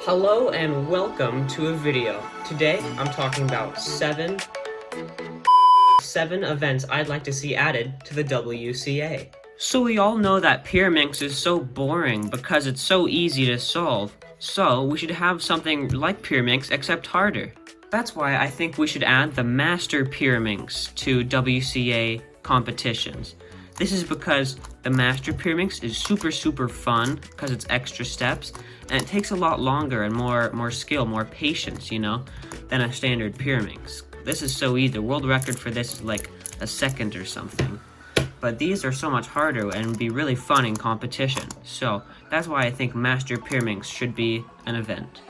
Hello and welcome to a video. Today I'm talking about seven events I'd like to see added to the WCA. So we all know that Pyraminx is so boring because it's so easy to solve. So we should have something like Pyraminx except harder. That's why I think we should add the Master Pyraminx to WCA competitions. This is because the Master Pyraminx is super fun because it's extra steps, and it takes a lot longer and more skill, more patience, than a standard Pyraminx. This is so easy. The world record for this is like a second or something. But these are so much harder and would be really fun in competition. So that's why I think Master Pyraminx should be an event.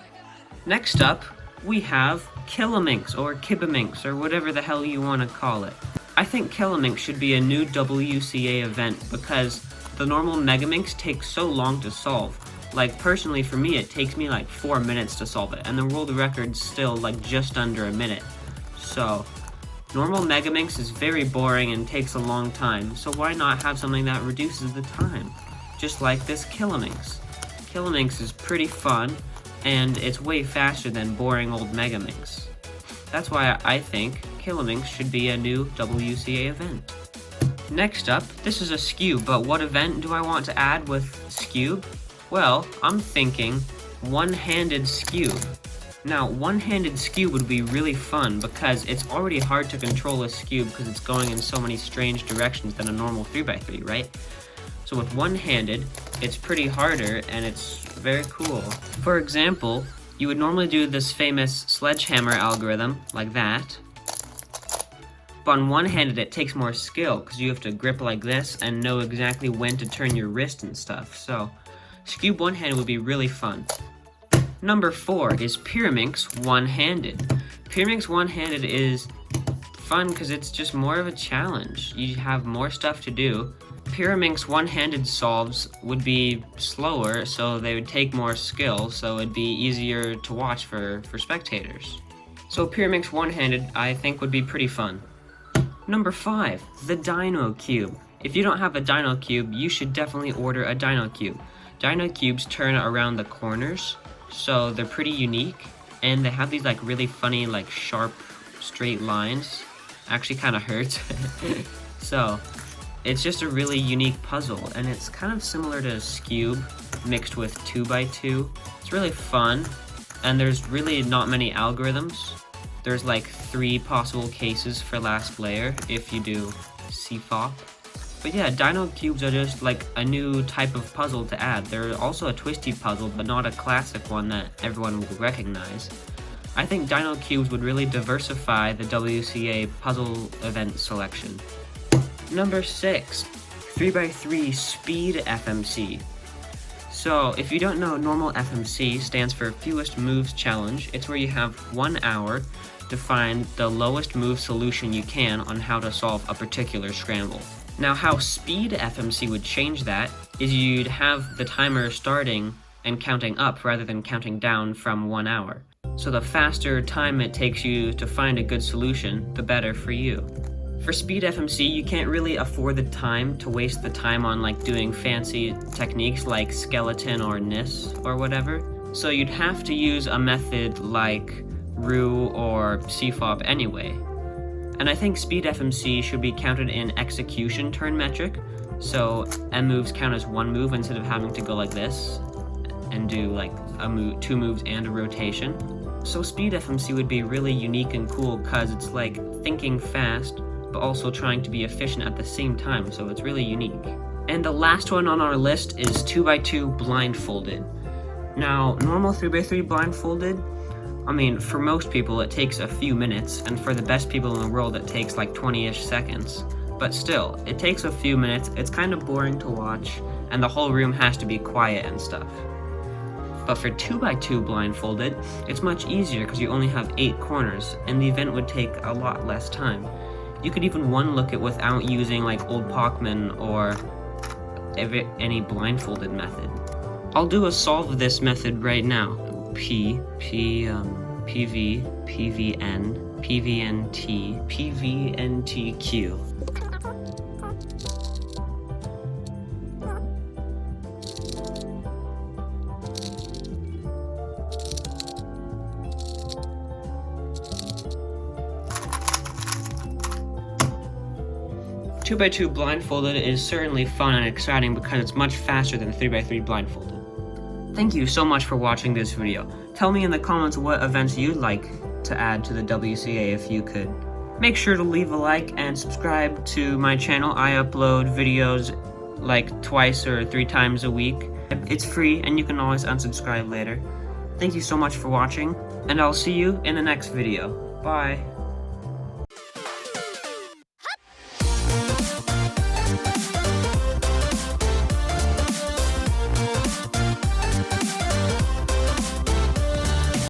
Next up, we have Kilominx or Kilominx or whatever the hell you want to call it. I think Kilominx should be a new WCA event because the normal Megaminx takes so long to solve. Like, personally for me, it takes me like 4 minutes to solve it, and the world record's still like just under a minute. So, normal Megaminx is very boring and takes a long time, so why not have something that reduces the time? Just like this Kilominx. Kilominx is pretty fun, and it's way faster than boring old Megaminx. That's why I think Kilominx should be a new WCA event. Next up, this is a Skewb, but what event do I want to add with Skewb? Well, I'm thinking one-handed Skewb. Now, one-handed Skewb would be really fun because it's already hard to control a Skewb because it's going in so many strange directions than a normal 3x3, right? So with one-handed, it's pretty harder and it's very cool. For example, you would normally do this famous sledgehammer algorithm, like that. But on one-handed, it takes more skill, because you have to grip like this and know exactly when to turn your wrist and stuff. So, Skewb one-handed would be really fun. Number 4 is Pyraminx one-handed. Pyraminx one-handed is fun because it's just more of a challenge. You have more stuff to do. Pyraminx one-handed solves would be slower, so they would take more skill, so it'd be easier to watch for spectators. So Pyraminx one-handed, I think, would be pretty fun. Number 5, the Dino Cube. If you don't have a Dino Cube, you should definitely order a Dino Cube. Dino Cubes turn around the corners, so they're pretty unique, and they have these like really funny, like sharp, straight lines. Actually kind of hurts. So, it's just a really unique puzzle, and it's kind of similar to Skewb mixed with 2x2. It's really fun, and there's really not many algorithms. There's like 3 possible cases for last layer if you do CFOP. But yeah, Dino Cubes are just like a new type of puzzle to add. They're also a twisty puzzle, but not a classic one that everyone will recognize. I think Dino Cubes would really diversify the WCA puzzle event selection. Number 6, 3x3 Speed FMC. So, if you don't know, normal FMC stands for Fewest Moves Challenge. It's where you have 1 hour to find the lowest move solution you can on how to solve a particular scramble. Now, how Speed FMC would change that is you'd have the timer starting and counting up rather than counting down from 1 hour. So the faster time it takes you to find a good solution, the better for you. For Speed FMC, you can't really afford the time to waste the time on like doing fancy techniques like skeleton or NIS or whatever. So you'd have to use a method like RU or CFOP anyway. And I think Speed FMC should be counted in execution turn metric. So M moves count as 1 move instead of having to go like this and do like 2 moves and a rotation. So Speed FMC would be really unique and cool because it's like thinking fast, but also trying to be efficient at the same time, so it's really unique. And the last one on our list is 2x2 Blindfolded. Now, normal 3x3 Blindfolded, I mean, for most people it takes a few minutes, and for the best people in the world it takes like 20-ish seconds. But still, it takes a few minutes, it's kind of boring to watch, and the whole room has to be quiet and stuff. But for 2x2 Blindfolded, it's much easier because you only have 8 corners, and the event would take a lot less time. You could even one-look it without using like Old Pachman or any blindfolded method. I'll do a solve this method right now. PV, PVN, PVNT, PVNTQ. 2x2 blindfolded is certainly fun and exciting because it's much faster than 3x3 blindfolded. Thank you so much for watching this video. Tell me in the comments what events you'd like to add to the WCA if you could. Make sure to leave a like and subscribe to my channel. I upload videos like twice or 3 times a week. It's free and you can always unsubscribe later. Thank you so much for watching, and I'll see you in the next video. Bye.